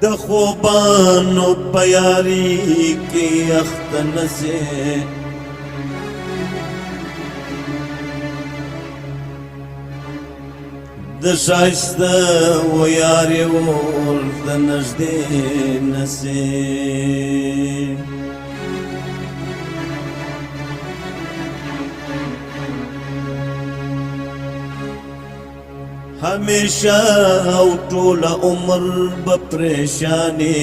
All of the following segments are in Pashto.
د خوبانو پیاری کی اختن سے د شایست و یاری ور د نزدې نسه ہمیشہ او ټول عمر بپریشانی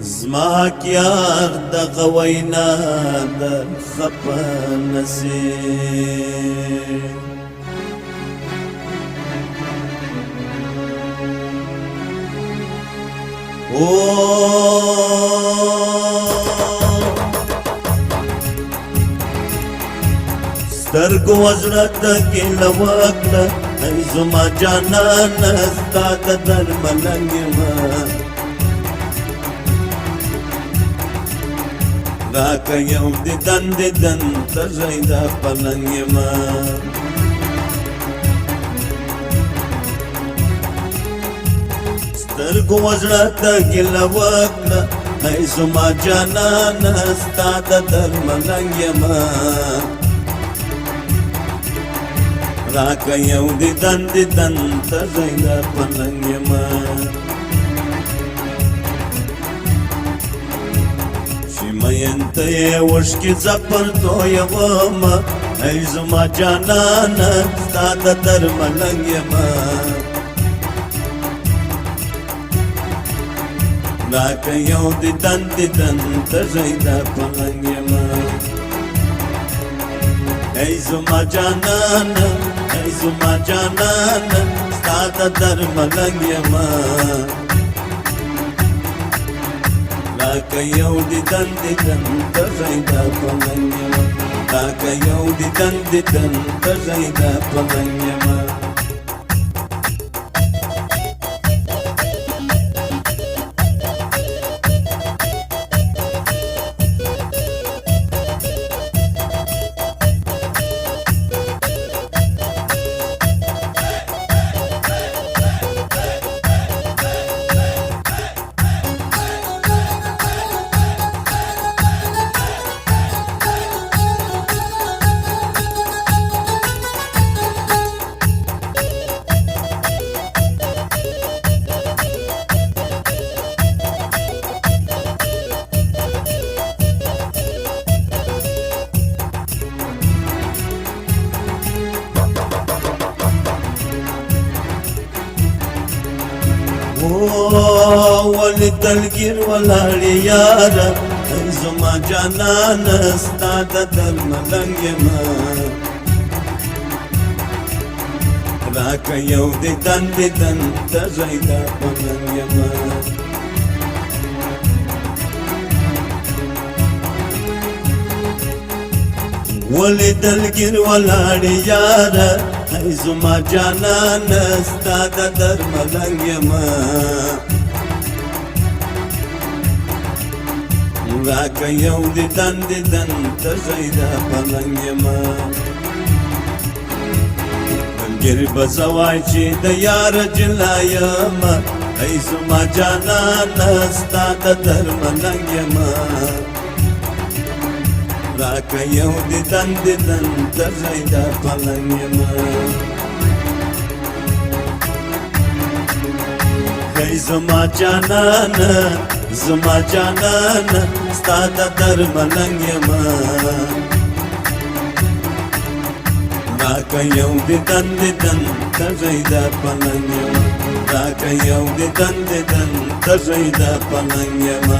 زما کیار د غوینا د خپن سے سترګو وزړه کې لوکړه ای زما جانان ستا د درملنګ ما راکه یو دیدن ترځای د پلنګ ما سترګو وزړه کې لوکړه ای زما جانان ستا د درملنګ ما راکه یو دیدن ترځای د پلنګ ما مین ته وشکی زپر تویم ای زما جانان ستا د درملنګ ما راکه یو دیدن ترځای د پلنګ ما ای زما جانان ستا د درملنګ ما راکه یو دیدن ترځای د پلنګ ما راکه یو دیدن ترځای د پلنګ ما ولی دلگیر ولاړی یارا زما جانان ستا د درملنګ ما راکه یو دیدن ترځای د پلنګ ما ولی دلگیر ولاړی یارا زما جانان ستا د درملنګ ما راکه یو دیدن ترځای د پلنګ ما ملګری به زه وای چې د یار جلا یم ای زما جانان ستا د درملنګ ما راکه یو دیدن ترځای د پلنګ ما ای زما جانان ستا د درملنګ ما راکه یو دیدن ترځای د پلنګ ما راکه یو دیدن ترځای د پلنګ ما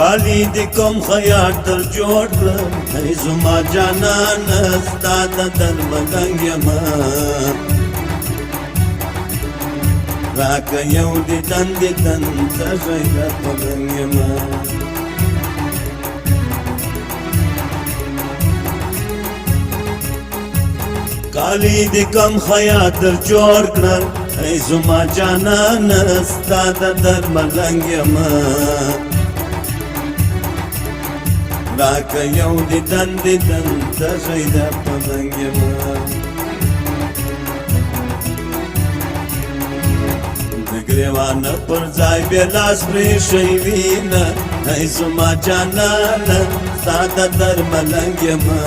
کالی دی کوم خیاط در جوړ کړم ای زما جانان ستا د درملنګ یما راکه یو دیدن دیدن ته غیرت پلنګ یما کالی دی کوم خیاط در جوړ کړم ای زما جانان ستا د درملنګ یما راکه یو دیدن دیدن ته غیرت پلنګ یما گریوان پر ځای بیا لاس پرېښی وینه ای زما جانانه ستا د درملنګ یمه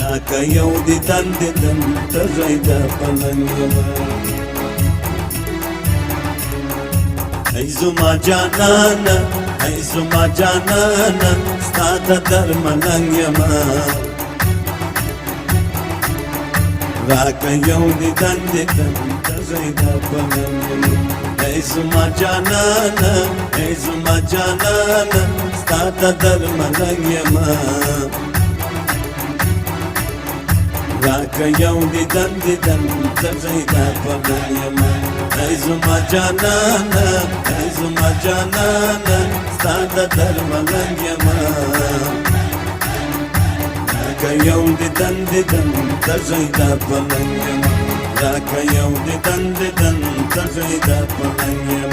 راکه یو دیدن دیدن ته ځای د پلنګ یمه ای زما جانانه ای زما جانانه ستا د درملنګ یمه راکه یو دیدن دیدن ته غیدا پلنګ ای زما جانانه ای زما جانانه ستا د درملنګ یمه راکه یو دیدن دیدن ته غیدا پلنګ یمه ای زما جانانه ای زما جانانه ستا د درملنګ یمه راکه یو دیدن دیدن ته غیدا پلنګ یمه راکه یو دیدن دیدن ته غیدا پلنګ یمه